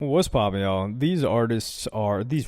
What's poppin', y'all? These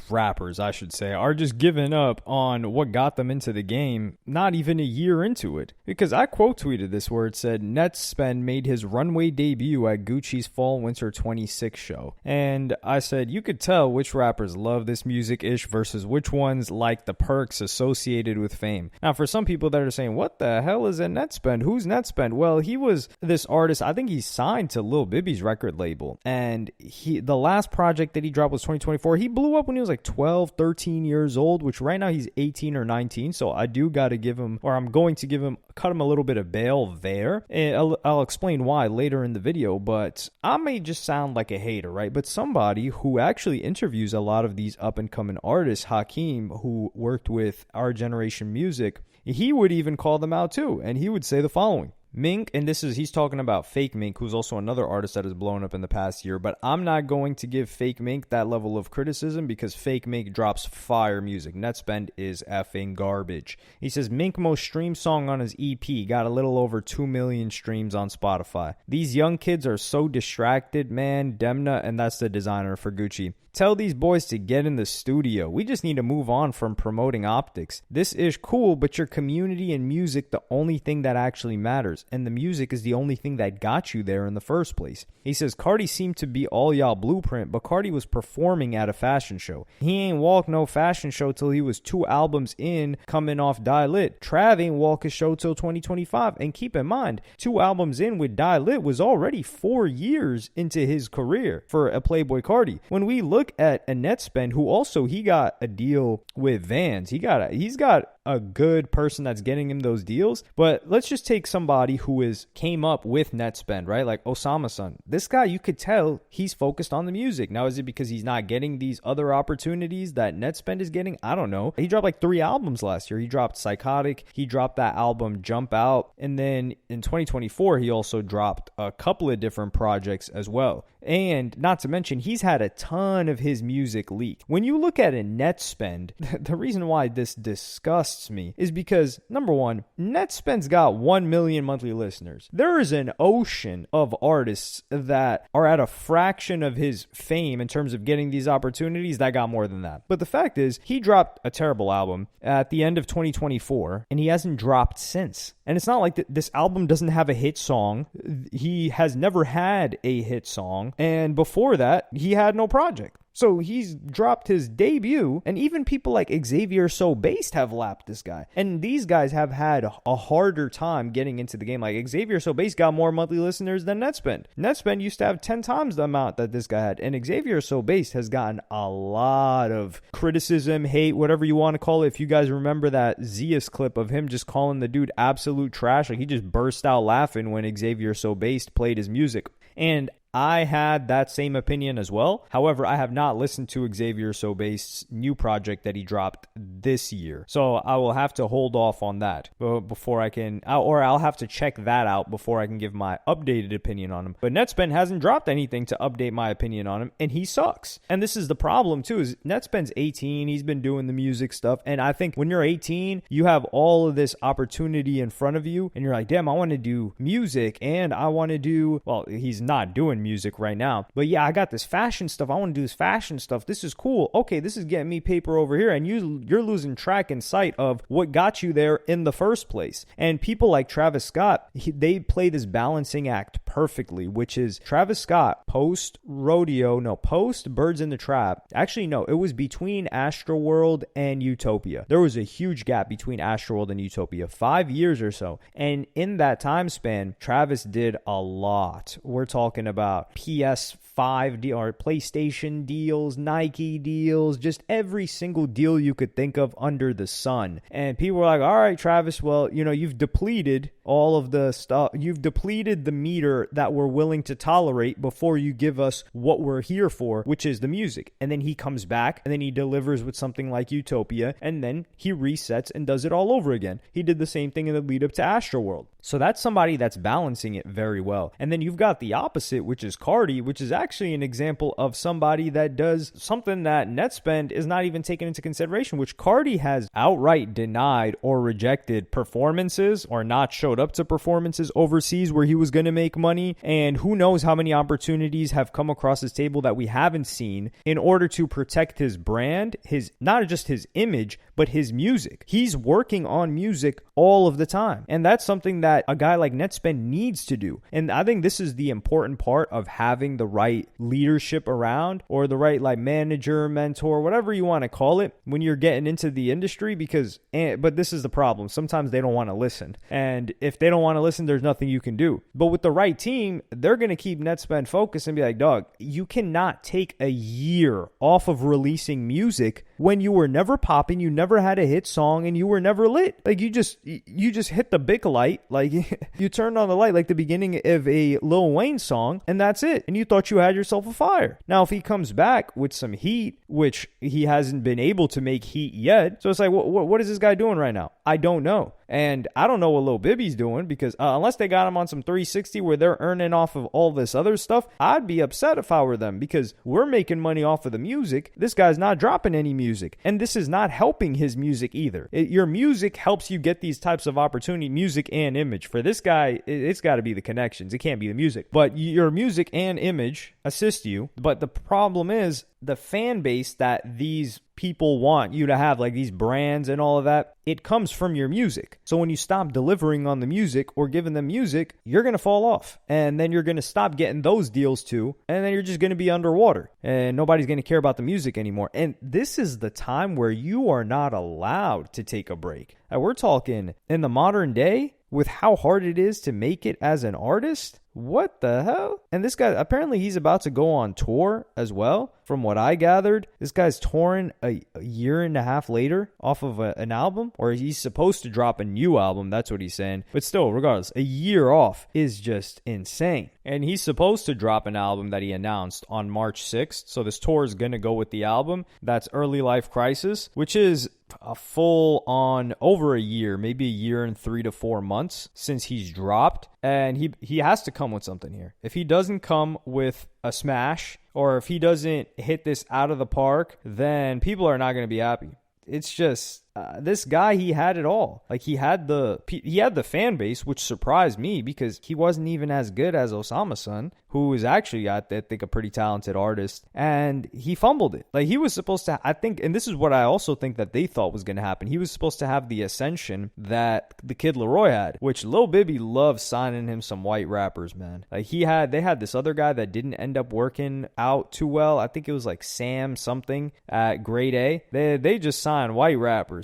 rappers, I should say, are just giving up on what got them into the game not even a year into it. Because I quote tweeted this where it said, Netspend made his runway debut at Gucci's Fall Winter 26 show. And I said, you could tell which rappers love this music-ish versus which ones like the perks associated with fame. Now, for some people that are saying, what the hell is a Netspend? Who's Netspend? Well, he was this artist, I think he signed to Lil Bibby's record label. And the last project that he dropped was 2024. He blew up when he was like 12, 13 years old, which right now he's 18 or 19. So I do got to give him, or I'm going to give him, cut him a little bit of bail there. And I'll explain why later in the video, but I may just sound like a hater, right? But somebody who actually interviews a lot of these up and coming artists, Hakeem, who worked with Our Generation Music, he would even call them out too. And he would say the following. Mink, and he's talking about Fake Mink, who's also another artist that has blown up in the past year, but I'm not going to give Fake Mink that level of criticism because Fake Mink drops fire music. Netspend is effing garbage. He says Mink most streamed song on his EP got a little over 2 million streams on Spotify. These young kids are so distracted, man. Demna, and that's the designer for Gucci. Tell these boys to get in the studio. We just need to move on from promoting optics. This is cool, but your community and music, the only thing that actually matters. And the music is the only thing that got you there in the first place. He says, Cardi seemed to be all y'all blueprint, but Cardi was performing at a fashion show. He ain't walk no fashion show till he was 2 albums in, coming off Die Lit. Trav ain't walk his show till 2025. And keep in mind, 2 albums in with Die Lit was already 4 years into his career for a Playboy Cardi. When we look at a Netspend, who also he got a deal with Vans. He's got a good person that's getting him those deals. But let's just take somebody who came up with Netspend, right? Like Osama-san. This guy, you could tell he's focused on the music. Now, is it because he's not getting these other opportunities that Netspend is getting? I don't know. He dropped like 3 albums last year. He dropped Psychotic. He dropped that album Jump Out. And then in 2024, he also dropped a couple of different projects as well. And not to mention, he's had a ton of his music leak. When you look at a Netspend, the reason why this disgusts me is because, number one, Netspend's got 1 million monthly listeners. There is an ocean of artists that are at a fraction of his fame in terms of getting these opportunities that got more than that. But the fact is, he dropped a terrible album at the end of 2024, and he hasn't dropped since. And it's not like this album doesn't have a hit song. He has never had a hit song. And before that, he had no project. So he's dropped his debut, and even people like Xavier So Based have lapped this guy. And these guys have had a harder time getting into the game. Like Xavier So Based got more monthly listeners than Netspend. Netspend used to have 10 times the amount that this guy had. And Xavier So Based has gotten a lot of criticism, hate, whatever you want to call it. If you guys remember that Zeus clip of him just calling the dude absolute trash, like he just burst out laughing when Xavier So Based played his music. And I had that same opinion as well. However, I have not listened to Xavier So Based's new project that he dropped this year. So I will have to hold off on that before I can, or I'll have to check that out before I can give my updated opinion on him. But Netspend hasn't dropped anything to update my opinion on him, and he sucks. And this is the problem too, is Netspend's 18. He's been doing the music stuff. And I think when you're 18, you have all of this opportunity in front of you, and you're like, damn, I want to do music, and I want to do, well, he's not doing music right now, but yeah, I got this fashion stuff. I want to do this fashion stuff. This is cool. Okay, this is getting me paper over here, and you're losing track and sight of what got you there in the first place. And people like Travis Scott, they play this balancing act perfectly, which is Travis Scott post Birds in the Trap. Actually, no, it was between Astroworld and Utopia. There was a huge gap between Astroworld and Utopia, 5 years or so. And in that time span, Travis did a lot. We're talking about PS5 deal or PlayStation deals, Nike deals, just every single deal you could think of under the sun. And people were like, all right, Travis, well, you've depleted all of the stuff. You've depleted the meter that we're willing to tolerate before you give us what we're here for, which is the music. And then he comes back and then he delivers with something like Utopia, and then he resets and does it all over again. He did the same thing in the lead up to Astroworld. So that's somebody that's balancing it very well. And then you've got the opposite, which is Cardi, which is actually an example of somebody that does something that Netspend is not even taking into consideration, which Cardi has outright denied or rejected performances or not showed up to performances overseas where he was going to make money. And who knows how many opportunities have come across his table that we haven't seen in order to protect his brand, his not just his image, but his music. He's working on music all of the time. And that's something that a guy like Netspend needs to do. And I think this is the important part of having the right leadership around, or the right like manager, mentor, whatever you want to call it, when you're getting into the industry, but this is the problem. Sometimes they don't want to listen. And if they don't want to listen, there's nothing you can do. But with the right team, they're going to keep Netspend focused and be like, dog, you cannot take a year off of releasing music when you were never popping, you never had a hit song, and you were never lit. Like you just hit the big light, like you turned on the light like the beginning of a Lil Wayne song, and that's it. And you thought you had yourself a fire. Now, if he comes back with some heat, which he hasn't been able to make heat yet, so it's like, what is this guy doing right now? I don't know. And I don't know what Lil Bibby's doing, because unless they got him on some 360 where they're earning off of all this other stuff, I'd be upset if I were them, because we're making money off of the music. This guy's not dropping any music. And this is not helping his music either. Your music helps you get these types of opportunity, music and image. For this guy, it's got to be the connections. It can't be the music. But your music and image assist you. But the problem is the fan base that these people want you to have, like these brands and all of that, it comes from your music. So when you stop delivering on the music or giving them music, you're going to fall off. And then you're going to stop getting those deals too. And then you're just going to be underwater. And nobody's going to care about the music anymore. And this is the time where you are not allowed to take a break. And we're talking in the modern day, with how hard it is to make it as an artist. What the hell? And this guy, apparently he's about to go on tour as well. From what I gathered, this guy's touring a year and a half later off of an album, or he's supposed to drop a new album. That's what he's saying. But still, regardless, a year off is just insane. And he's supposed to drop an album that he announced on March 6th. So this tour is going to go with the album. That's Early Life Crisis, which is a full on over a year, maybe a year and 3 to 4 months since he's dropped. And he has to come with something here. If he doesn't come with a smash, or if he doesn't hit this out of the park, then people are not going to be happy. It's just this guy, he had it all. Like he had the fan base, which surprised me, because he wasn't even as good as Osama's son, who is actually, I think, a pretty talented artist, and he fumbled it. Like he was supposed to, I think, and this is what I also think that they thought was going to happen. He was supposed to have the ascension that the Kid Laroi had, which Lil Bibby loves signing him some white rappers, man. Like they had this other guy that didn't end up working out too well. I think it was like Sam something at Grade A. They just signed white rappers.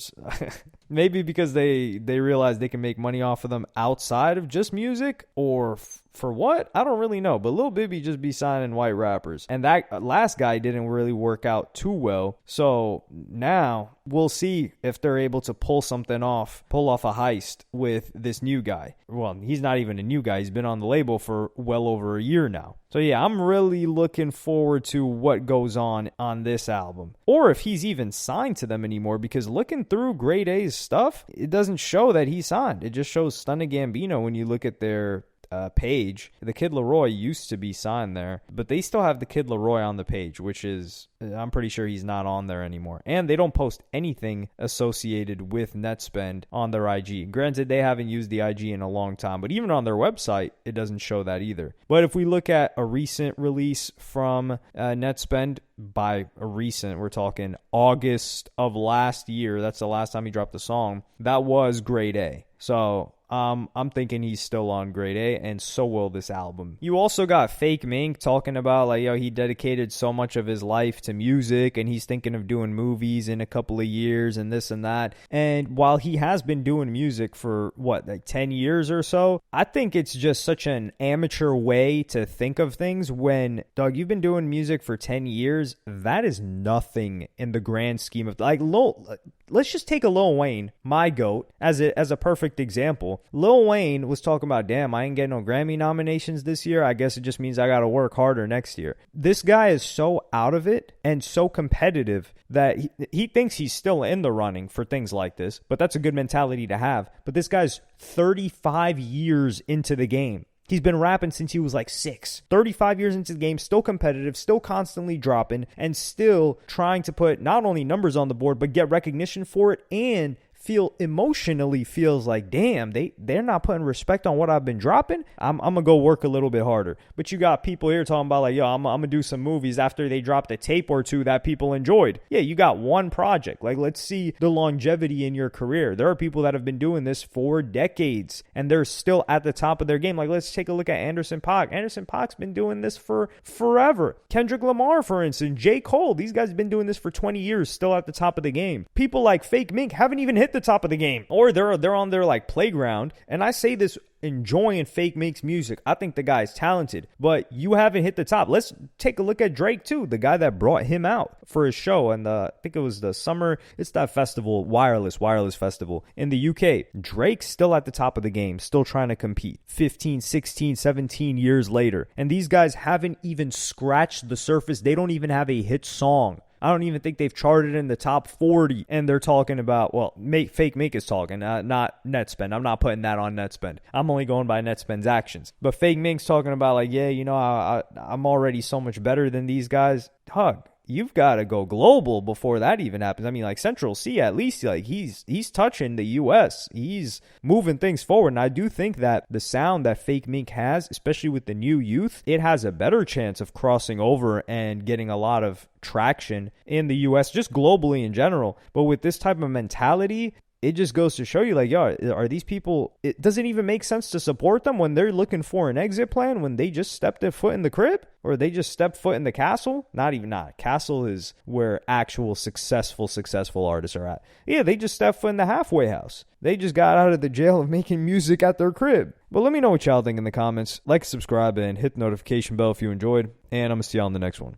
Maybe because they realize they can make money off of them outside of just music, or for what? I don't really know. But Lil Bibby just be signing white rappers. And that last guy didn't really work out too well. So now we'll see if they're able to pull off a heist with this new guy. Well, he's not even a new guy. He's been on the label for well over a year now. So yeah, I'm really looking forward to what goes on this album. Or if he's even signed to them anymore, because looking through Grade A's stuff, it doesn't show that he signed. It just shows Stunna Gambino when you look at their page. The Kid Laroi used to be signed there, but they still have the Kid Laroi on the page, which is, I'm pretty sure he's not on there anymore. And they don't post anything associated with Netspend on their IG. Granted, they haven't used the IG in a long time, but even on their website, it doesn't show that either. But if we look at a recent release from Netspend, by a recent, we're talking August of last year. That's the last time he dropped a song. That was Grade A. So I'm thinking he's still on Grade A, and so will this album. You also got Fake Mink talking about, like, he dedicated so much of his life to music, and he's thinking of doing movies in a couple of years and this and that. And while he has been doing music for, 10 years or so, I think it's just such an amateur way to think of things when, dog, you've been doing music for 10 years. That is nothing in the grand scheme of, let's just take a Lil Wayne, my GOAT, as a perfect example. Lil Wayne was talking about, damn, I ain't getting no Grammy nominations this year. I guess it just means I got to work harder next year. This guy is so out of it and so competitive that he thinks he's still in the running for things like this, but that's a good mentality to have. But this guy's 35 years into the game. He's been rapping since he was like 6. 35 years into the game, still competitive, still constantly dropping, and still trying to put not only numbers on the board, but get recognition for it and emotionally feels like, damn, they're not putting respect on what I've been dropping. I'm going to go work a little bit harder. But you got people here talking about like, yo, I'm going to do some movies after they dropped a tape or two that people enjoyed. Yeah, you got one project. Like, let's see the longevity in your career. There are people that have been doing this for decades and they're still at the top of their game. Like, let's take a look at Anderson .Paak. Anderson .Paak's been doing this for forever. Kendrick Lamar, for instance, J. Cole, these guys have been doing this for 20 years, still at the top of the game. People like Fake Mink haven't even hit the top of the game, or they're on their like playground. And I say this enjoying Fake Mink's music. I think the guy's talented, but you haven't hit the top. Let's take a look at Drake too, the guy that brought him out for his show, and I think it was the summer. It's that festival, wireless festival in the UK. Drake's still at the top of the game, still trying to compete 15, 16, 17 years later, and these guys haven't even scratched the surface. They don't even have a hit song. I don't even think they've charted in the top 40, and they're talking about, well, Fake Mink is talking, not Netspend. I'm not putting that on Netspend. I'm only going by Netspend's actions. But Fake Mink's talking about like, yeah, you know, I'm already so much better than these guys. Hug. You've got to go global before that even happens. I mean, like Central C, at least, like he's touching the U.S. He's moving things forward. And I do think that the sound that Fake Mink has, especially with the new youth, it has a better chance of crossing over and getting a lot of traction in the U.S., just globally in general. But with this type of mentality, it just goes to show you, like, yo, are these people, it doesn't even make sense to support them when they're looking for an exit plan, when they just stepped their foot in the crib, or they just stepped foot in the castle. Not. Castle is where actual successful artists are at. Yeah, they just stepped foot in the halfway house. They just got out of the jail of making music at their crib. But let me know what y'all think in the comments. Like, subscribe, and hit the notification bell if you enjoyed. And I'm going to see y'all in the next one.